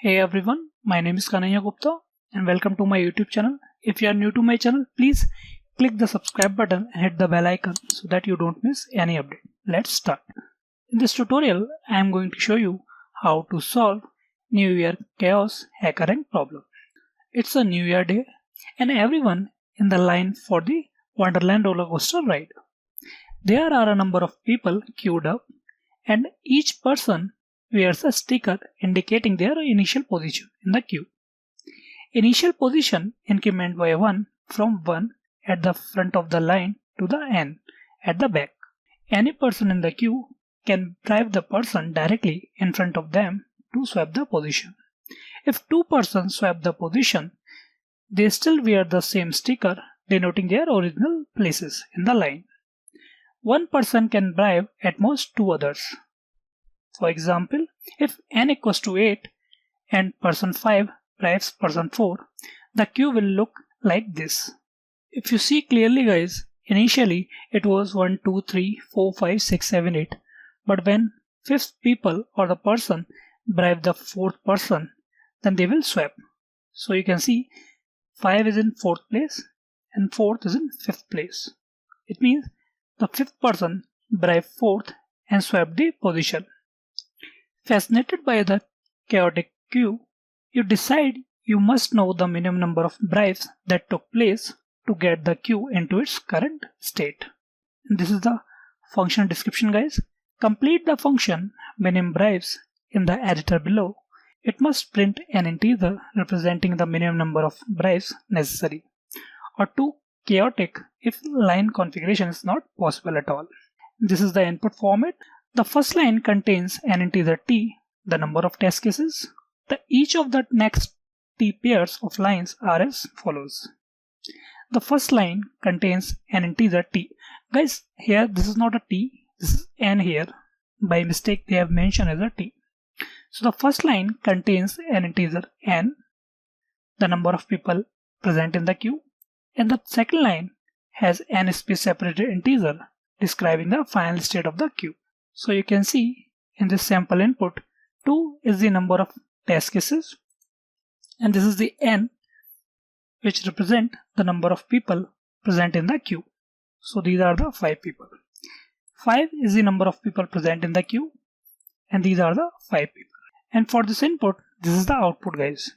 Hey everyone, my name is Kanahaiya Gupta and welcome to my YouTube channel. If you are new to my channel, please click the subscribe button and hit the bell icon so that you don't miss any update. Let's start. In this tutorial, I am going to show you how to solve New Year Chaos HackerRank problem. It's a New Year day and everyone in the line for the Wonderland roller coaster ride. There are a number of people queued up and each person wears a sticker indicating their initial position in the queue. Initial position increment by 1 from 1 at the front of the line to the n at the back. Any person in the queue can drive the person directly in front of them to swap the position. If two persons swap the position, they still wear the same sticker denoting their original places in the line. One person can bribe at most two others. For example, if n equals to 8 and person 5 bribes person 4, the queue will look like this. If you see clearly guys, initially it was 1, 2, 3, 4, 5, 6, 7, 8. But when fifth people or the person bribe the fourth person, then they will swap. So you can see 5 is in fourth place and fourth is in fifth place. It means the fifth person bribed fourth and swapped the position. Fascinated by the chaotic queue, you decide you must know the minimum number of bribes that took place to get the queue into its current state. And this is the function description guys. Complete the function minimum bribes in the editor below. It must print an integer representing the minimum number of bribes necessary, or too chaotic if line configuration is not possible at all. This is the input format. The first line contains an integer t, the number of test cases. Each of the next t pairs of lines are as follows. The first line contains an integer t. Guys, here this is not a t, this is n here. By mistake they have mentioned as a t. So the first line contains an integer n, the number of people present in the queue, and the second line has n space separated integer describing the final state of the queue. So you can see in this sample input, 2 is the number of test cases and this is the n which represent the number of people present in the queue. So these are the 5 people. 5 is the number of people present in the queue and these are the 5 people. And for this input, this is the output guys.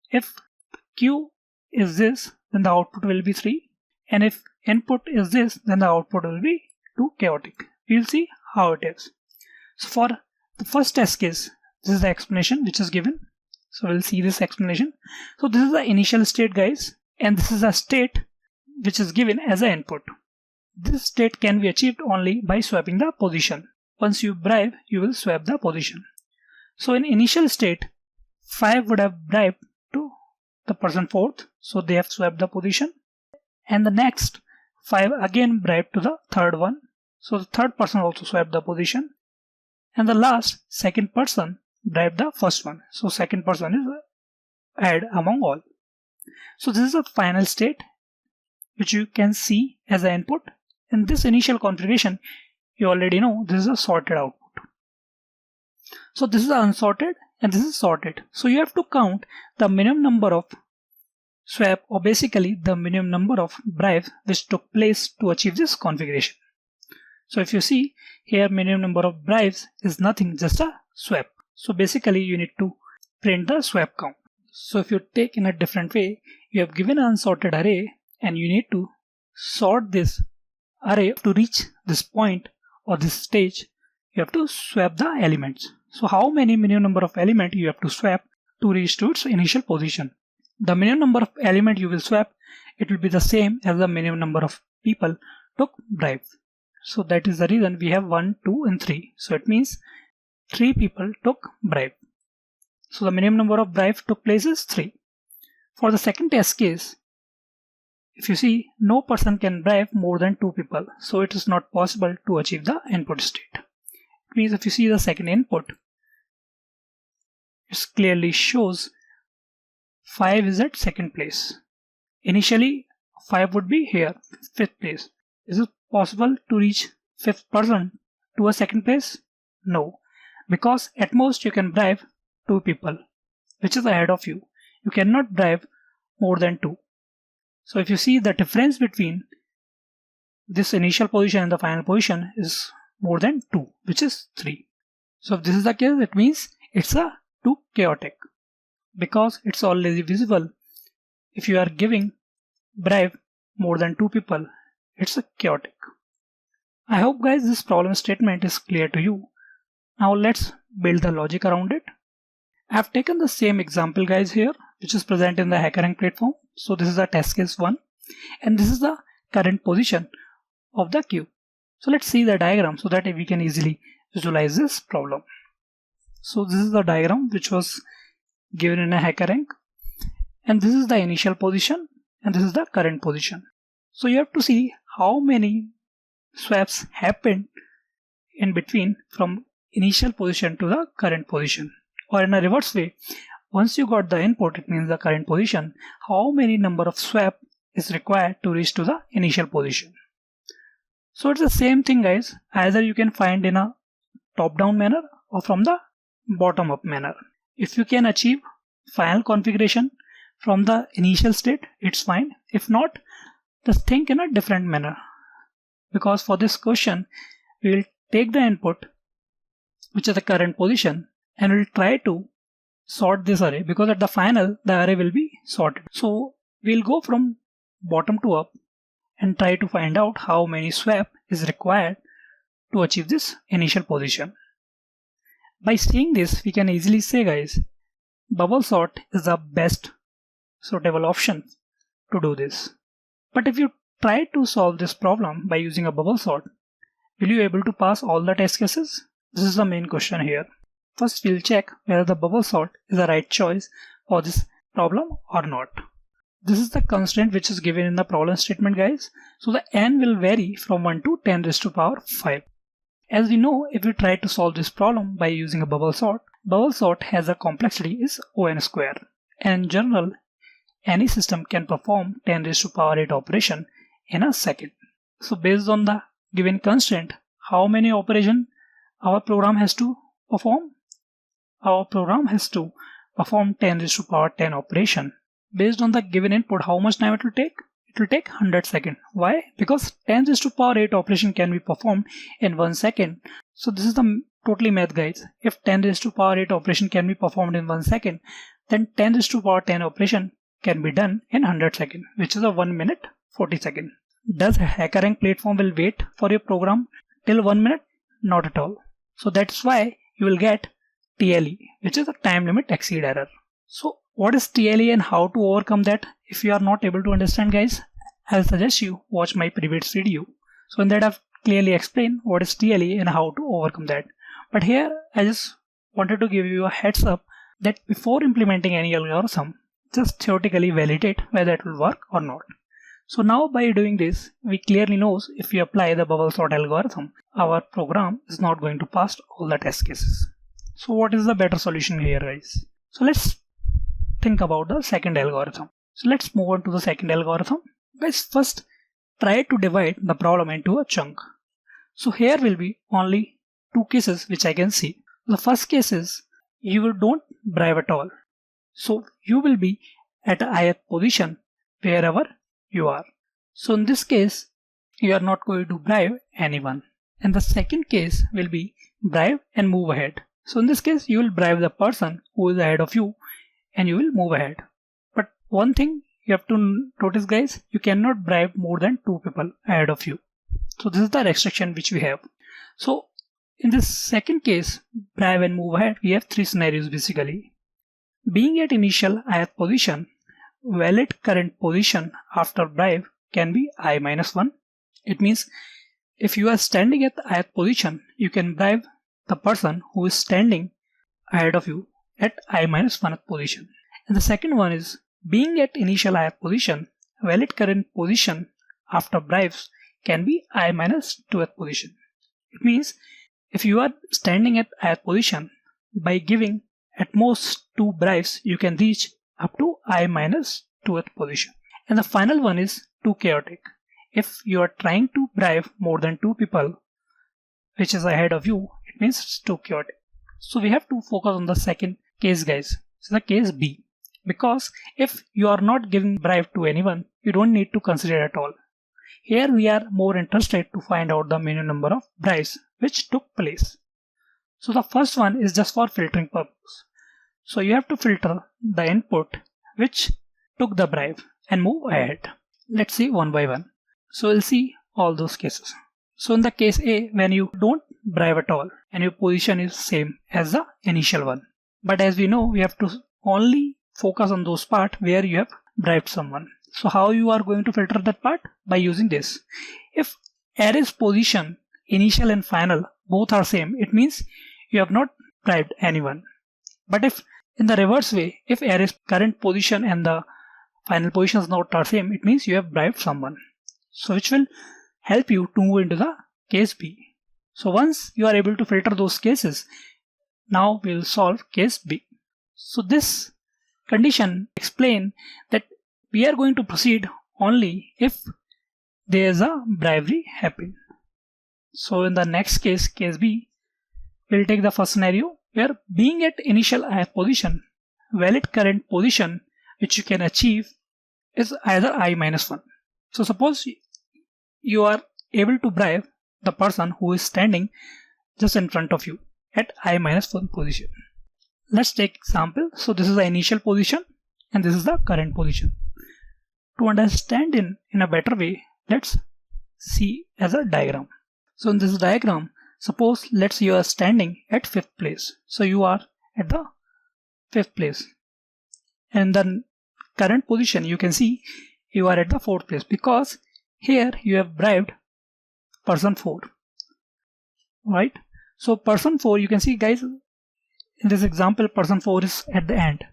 If queue is this, then the output will be 3, and if input is this, then the output will be 2 chaotic. We'll see how it is. So for the first test case, this is the explanation which is given. So we'll see this explanation. So this is the initial state guys, and this is a state which is given as an input. This state can be achieved only by swapping the position. Once you bribe, you will swap the position. So in initial state, 5 would have bribed to the person fourth, so they have swapped the position, and the next 5 again bribed to the third one. So the third person also swapped the position, and the last second person bribed the first one. So second person is add among all. So this is a final state which you can see as an input. In this initial configuration, you already know this is a sorted output. So this is unsorted and this is sorted. So you have to count the minimum number of swap, or basically the minimum number of bribes which took place to achieve this configuration. So if you see here, minimum number of bribes is nothing, just a swap. So basically you need to print the swap count. So if you take in a different way, you have given an unsorted array and you need to sort this array to reach this point or this stage. You have to swap the elements. So how many minimum number of element you have to swap to reach to its initial position? The minimum number of element you will swap, it will be the same as the minimum number of people took bribes. So that is the reason we have 1, 2 and 3. So it means 3 people took bribe. So the minimum number of bribes took place is 3. For the second test case, if you see, no person can bribe more than 2 people. So it is not possible to achieve the input state. It means if you see the second input, it clearly shows 5 is at second place. Initially 5 would be here, fifth place. Is it possible to reach fifth person to a second place? No, because at most you can bribe 2 people. which is ahead of you, you cannot bribe more than 2. So if you see, the difference between this initial position and the final position is more than 2, which is 3. So if this is the case, it means it's a too chaotic, because it's already visible. If you are giving bribe more than 2 people, it's a chaotic. I hope guys this problem statement is clear to you. Now let's build the logic around it. I have taken the same example guys here, which is present in the HackerRank platform. So this is the test case 1, and this is the current position of the queue. So let's see the diagram so that we can easily visualize this problem. So this is the diagram which was given in a HackerRank, and this is the initial position and this is the current position. So you have to see how many swaps happened in between from initial position to the current position, or in a reverse way, once you got the input, it means the current position, how many number of swap is required to reach to the initial position. So it's the same thing guys, either you can find in a top down manner or from the bottom up manner. If you can achieve final configuration from the initial state, it's fine. If not, just think in a different manner, because for this question we will take the input which is the current position and we'll try to sort this array, because at the final the array will be sorted. So we'll go from bottom to up and try to find out how many swap is required to achieve this initial position. By seeing this, we can easily say guys, bubble sort is the best suitable option to do this. But if you try to solve this problem by using a bubble sort, will you able to pass all the test cases? This is the main question here. First we'll check whether the bubble sort is the right choice for this problem or not. This is the constraint which is given in the problem statement guys. So the n will vary from 1 to 10 raised to power 5. As we know, if we try to solve this problem by using a bubble sort has a complexity is O(n) square. And in general, any system can perform 10 raised to power 8 operation in a second. So based on the given constraint, how many operation our program has to perform? Our program has to perform 10 raised to power 10 operation. Based on the given input, how much time it will take? It will take 100 seconds. Why? Because 10 raised to power 8 operation can be performed in 1 second. So this is the totally math guys. If 10 raised to power 8 operation can be performed in 1 second, then 10 raised to power 10 operation can be done in 100 seconds, which is a 1 minute 40 seconds. Does HackerRank platform will wait for your program till 1 minute? Not at all. So that's why you will get TLE, which is a time limit exceed error. So what is TLE and how to overcome that? If you are not able to understand guys, I'll suggest you watch my previous video. So in that I've clearly explained what is TLE and how to overcome that. But here I just wanted to give you a heads up that before implementing any algorithm, just theoretically validate whether it will work or not. So now by doing this, we clearly know if we apply the bubble sort algorithm, our program is not going to pass all the test cases. So what is the better solution here guys? So let's think about the second algorithm. So let's move on to the second algorithm. Guys, first try to divide the problem into a chunk. So here will be only 2 cases which I can see. The first case is you don't bribe at all. So you will be at a ith position wherever you are. So in this case, you are not going to bribe anyone. And the second case will be bribe and move ahead. So in this case, you will bribe the person who is ahead of you and you will move ahead. But one thing you have to notice guys, you cannot bribe more than 2 people ahead of you. So this is the restriction which we have. So in this second case, bribe and move ahead, we have 3 scenarios basically. Being at initial ith position, valid current position after bribe can be I-1. It means if you are standing at the ith position, you can bribe the person who is standing ahead of you at I-1th position. And the second one is being at initial ith position, valid current position after bribes can be I-2th position. It means if you are standing at ith position, by giving at most 2 bribes, you can reach up to I-2th position. And the final one is too chaotic. If you are trying to bribe more than 2 people, which is ahead of you, it means it's too chaotic. So we have to focus on the second case guys. is the case B. Because if you are not giving bribe to anyone, you don't need to consider it at all. Here we are more interested to find out the minimum number of bribes which took place. So the first one is just for filtering purpose. So you have to filter the input which took the bribe and move ahead. Let's see one by one. So we'll see all those cases. So in the case A, when you don't bribe at all and your position is same as the initial one. But as we know, we have to only focus on those parts where you have bribed someone. So how you are going to filter that part? By using this. If array's position, initial and final, both are same, it means you have not bribed anyone. But if in the reverse way, if array's current position and the final positions not are same, it means you have bribed someone. So which will help you to move into the case B. So once you are able to filter those cases, now we will solve case B. So this condition explains that we are going to proceed only if there is a bribery happen. So in the next case, case B, we'll take the first scenario where being at initial position, valid current position which you can achieve is either I minus 1. So suppose you are able to bribe the person who is standing just in front of you at I minus 1 position. Let's take example. So this is the initial position and this is the current position. To understand in a better way, let's see as a diagram. So in this diagram, suppose let's you are standing at 5th place. So you are at the 5th place. And the current position, you can see you are at the 4th place because here you have bribed person 4. Right? So person 4, you can see guys, in this example, person 4 is at the end.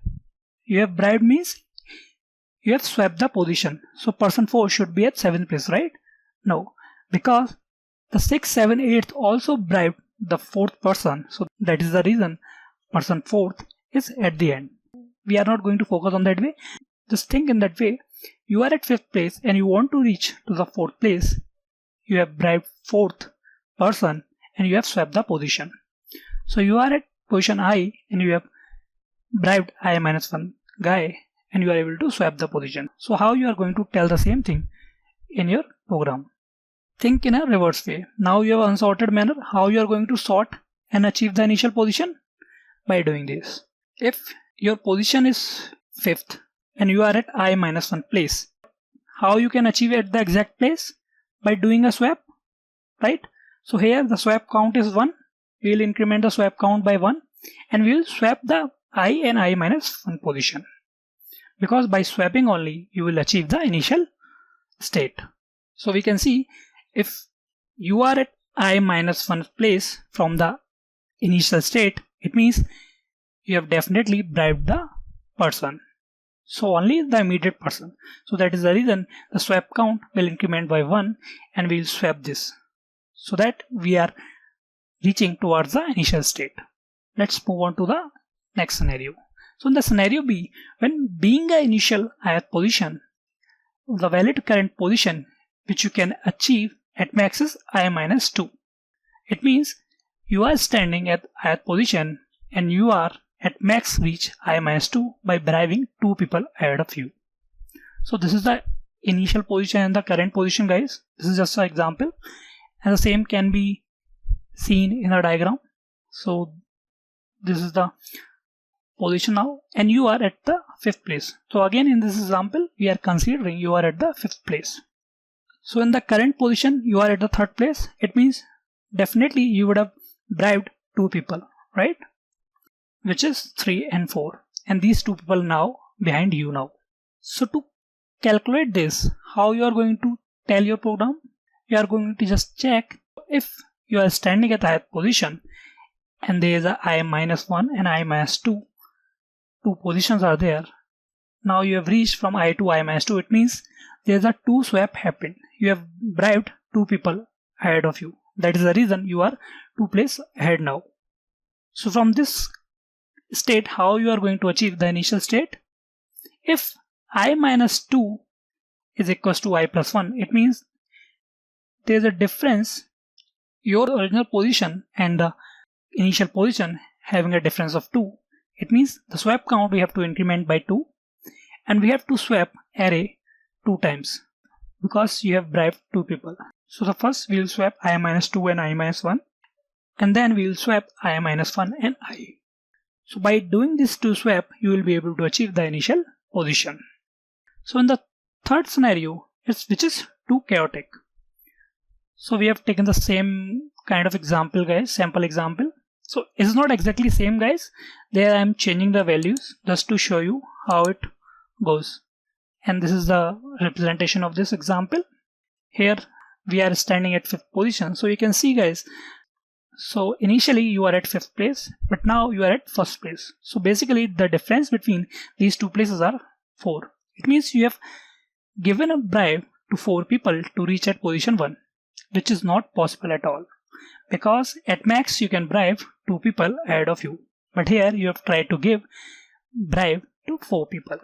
You have bribed means you have swapped the position. So person 4 should be at 7th place, right? No, because the 6th, 7th, 8th also bribed the 4th person. So that is the reason person 4th is at the end. We are not going to focus on that way. Just think in that way. You are at 5th place and you want to reach to the 4th place. You have bribed 4th person and you have swapped the position. So you are at position I and you have bribed I minus 1 guy and you are able to swap the position. So how you are going to tell the same thing in your program? Think in a reverse way. Now you have unsorted manner. How you are going to sort and achieve the initial position? By doing this. If your position is 5th and you are at I minus 1 place, how you can achieve at the exact place? By doing a swap, right? So here the swap count is 1. We will increment the swap count by 1 and we will swap the I and I minus 1 position. Because by swapping only you will achieve the initial state. So we can see if you are at I minus 1 place from the initial state, it means you have definitely bribed the person. So only the immediate person. So that is the reason the swap count will increment by 1 and we will swap this. So that we are reaching towards the initial state. Let's move on to the next scenario. So in the scenario B, when being an initial ith position, the valid current position which you can achieve at max is I minus 2. It means you are standing at ith position and you are at max reach I minus 2 by bribing 2 people ahead of you. So this is the initial position and the current position, guys. This is just an example and the same can be seen in a diagram. So this is the position now and you are at the 5th place. So again in this example we are considering you are at the 5th place. So in the current position you are at the 3rd place. It means definitely you would have bribed 2 people, right? Which is 3 and 4, and these 2 people now behind you now. So to calculate this, how you are going to tell your program? You are going to just check if you are standing at the ith position and there is a I minus 1 and I minus 2. 2 positions are there. Now you have reached from I to I minus 2. It means there is a 2 swap happened. You have bribed 2 people ahead of you. That is the reason you are 2 places ahead now. So from this state, how you are going to achieve the initial state? If I minus 2 is equals to I plus 1, it means there is a difference, your original position and the initial position having a difference of 2. It means the swap count we have to increment by 2, and we have to swap array 2 times because you have bribed 2 people. So the first we will swap I-2 and I-1, and then we will swap I-1 and I. So by doing this 2 swap, you will be able to achieve the initial position. So in the third scenario, which is too chaotic. So we have taken the same kind of example, guys, sample example. So it's not exactly same, guys. There I am changing the values just to show you how it goes. And this is the representation of this example. Here we are standing at 5th position. So you can see, guys, so initially you are at 5th place, but now you are at 1st place. So basically the difference between these 2 places are 4. It means you have given a bribe to 4 people to reach at position 1, which is not possible at all, because at max you can bribe 2 people ahead of you, but here you have tried to give bribe to 4 people.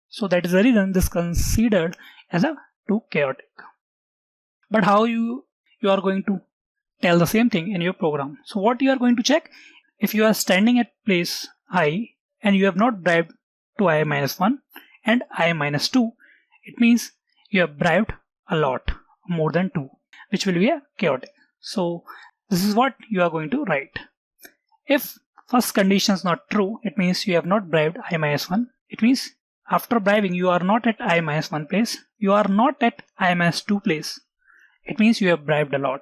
So that is the reason this is considered as a too chaotic. But how you are going to tell the same thing in your program? So what you are going to check, if you are standing at place I and you have not bribed to I-1 and I-2, it means you have bribed a lot, more than 2, which will be a chaotic. So this is what you are going to write. If first condition is not true, it means you have not bribed I-1. It means after bribing you are not at I-1 place, you are not at I-2 place. It means you have bribed a lot.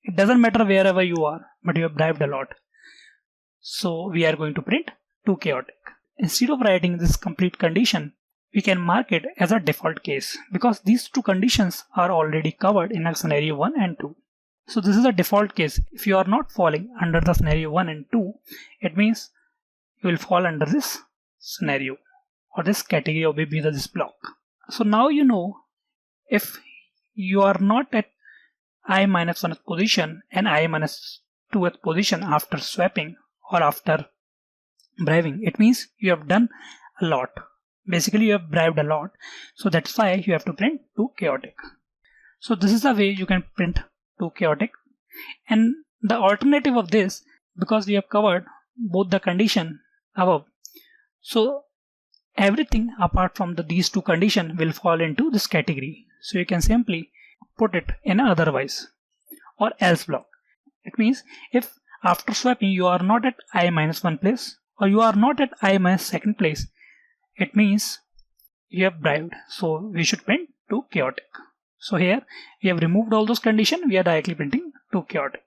It doesn't matter wherever you are, but you have bribed a lot. So we are going to print too chaotic. Instead of writing this complete condition, we can mark it as a default case, because these 2 conditions are already covered in a scenario 1 and 2. So this is a default case. If you are not falling under the scenario 1 and 2, it means you will fall under this scenario or this category, or maybe this block. So now you know, if you are not at I-1th position and I-2th position after swapping or after bribing, it means you have done a lot. Basically you have bribed a lot. So that's why you have to print too chaotic. So this is the way you can print too chaotic. And the alternative of this, because we have covered both the condition above, so everything apart from these 2 conditions will fall into this category. So you can simply put it in otherwise or else block. It means if after swapping you are not at I-1 place or you are not at I-2 place, it means you have bribed. So we should print too chaotic. So here we have removed all those conditions. We are directly printing too chaotic.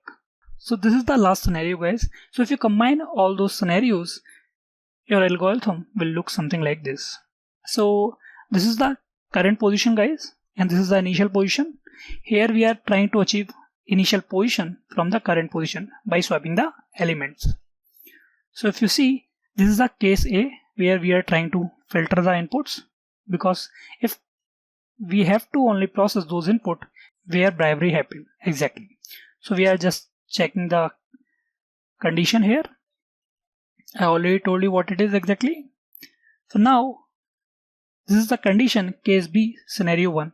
So this is the last scenario, guys. So if you combine all those scenarios, your algorithm will look something like this. So this is the current position, guys, and this is the initial position. Here we are trying to achieve initial position from the current position by swapping the elements. So if you see, this is the case A, where we are trying to filter the inputs, because if we have to only process those input where bribery happened exactly. So we are just checking the condition here. I already told you what it is exactly. So now this is the condition case B scenario 1.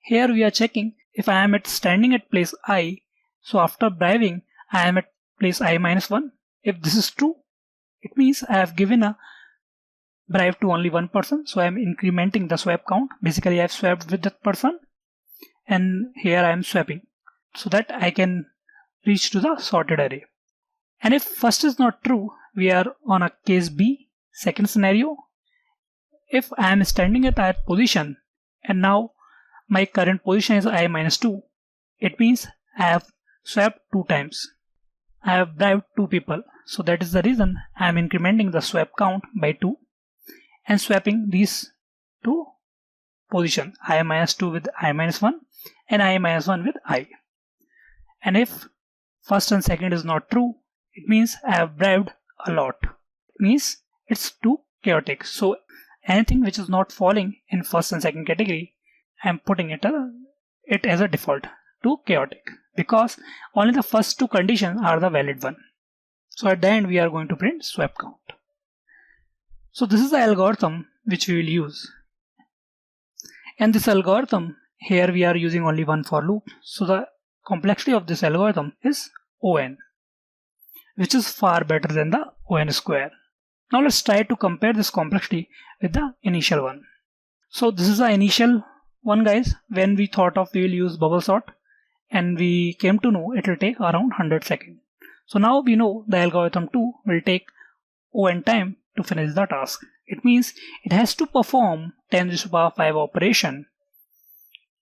Here we are checking if I am standing at place I. So after bribing I am at place I-1. If this is true, it means I have given a bribe to only one person. So I am incrementing the swap count. Basically I have swapped with that person, and here I am swapping so that I can reach to the sorted array. And if first is not true, we are on a case B, second scenario. If I am standing at that position and now my current position is I-2, it means I have swapped 2 times. I have bribed 2 people. So that is the reason I am incrementing the swap count by 2 and swapping these 2 positions, I-2 with I-1 and I-1 with I. And if first and second is not true, it means I have bribed a lot. It means it's too chaotic. So anything which is not falling in first and second category, I am putting it as a default, too chaotic, because only the first 2 conditions are the valid one. So at the end we are going to print swap count. So this is the algorithm which we will use. And this algorithm, here we are using only one for loop. So the complexity of this algorithm is ON, which is far better than the ON square. Now let's try to compare this complexity with the initial one. So this is the initial one, guys, when we thought of we will use bubble sort, and we came to know it will take around 100 seconds. So now we know the algorithm 2 will take O(n) time to finish the task. It means it has to perform 10 raised to the power 5 operation,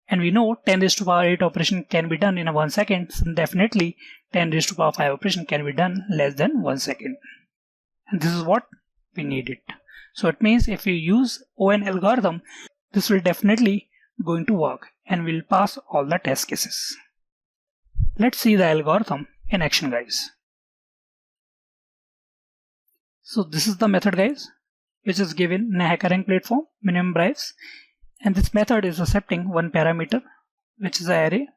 and we know 10 raised to the power 8 operation can be done in 1 second, so definitely 10 raised to the power 5 operation can be done less than 1 second. And this is what we need it. So it means if we use O(n) algorithm, this will definitely going to work and we'll pass all the test cases. Let's see the algorithm in action, guys. So this is the method, guys, which is given in a HackerRank platform, minimum bribes, and this method is accepting one parameter, which is an array,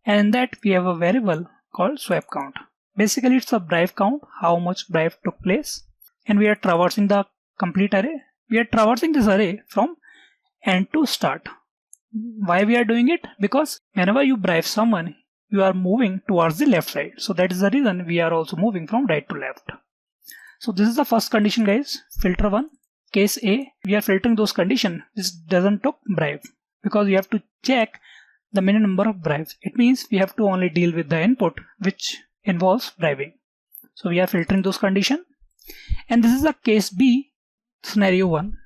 and in that we have a variable called swap count. Basically it's a bribe count, how much bribe took place, and we are traversing the complete array. We are traversing this array from end to start. Why we are doing it? Because whenever you bribe someone, you are moving towards the left side. So that is the reason we are also moving from right to left. So this is the first condition, guys. Filter 1. Case A, we are filtering those conditions which doesn't took bribe, because we have to check the minimum number of bribes. It means we have to only deal with the input which involves bribing. So we are filtering those conditions. And this is the case B, scenario 1.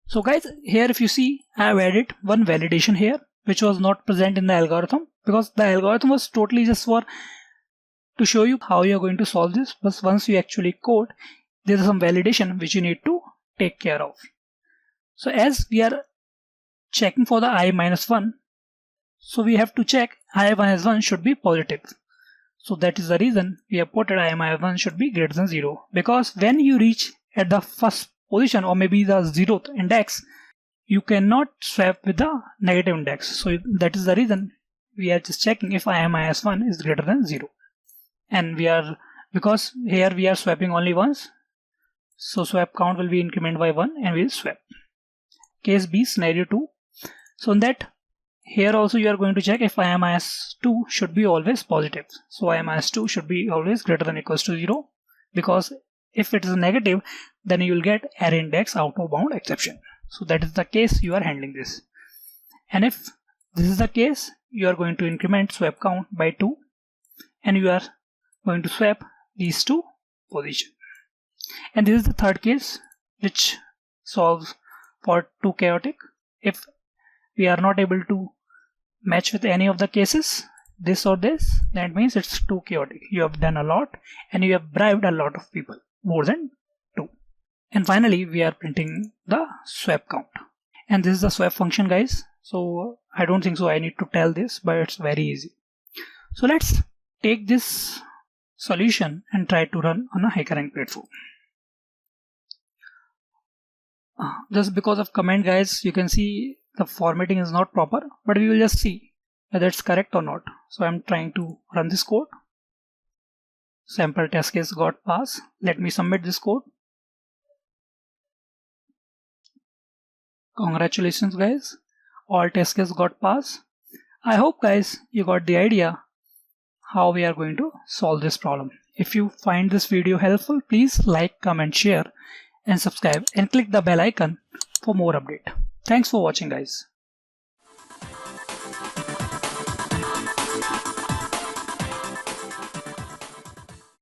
So guys, here if you see, I have added one validation here which was not present in the algorithm, because the algorithm was totally just for to show you how you are going to solve this. But once you actually code, there is some validation which you need to take care of. So as we are checking for the I-1, so we have to check I-1 should be positive. So that is the reason we have put it I-1 should be greater than 0, because when you reach at the first position or maybe the 0th index, you cannot swap with the negative index. So that is the reason we are just checking if I-1 is greater than 0. And we are, because here we are swapping only once, so swap count will be incremented by 1 and we'll swap. Case B, scenario 2. So in that, here also you are going to check if I-2 should be always positive. So I-2 should be always greater than or equals to 0, because if it is negative, then you will get array index out of bound exception. So that is the case you are handling this. And if this is the case, you are going to increment swap count by 2 and you are going to swap these two positions. And this is the third case which solves for 2 chaotic. If we are not able to match with any of the cases, this or this, that means it's 2 chaotic. You have done a lot and you have bribed a lot of people, more than 2. And finally we are printing the swap count, and this is the swap function, guys. So I don't think so I need to tell this, but it's very easy. So let's take this solution and try to run on a HackerRank platform. Just because of comment, guys, you can see the formatting is not proper, but we will just see whether it's correct or not. So I'm trying to run this code. Sample test case got passed. Let me submit this code. Congratulations, guys, all test cases got passed. I hope, guys, you got the idea how we are going to solve this problem. If you find this video helpful, please like, comment, share and subscribe and click the bell icon for more update. Thanks for watching, guys.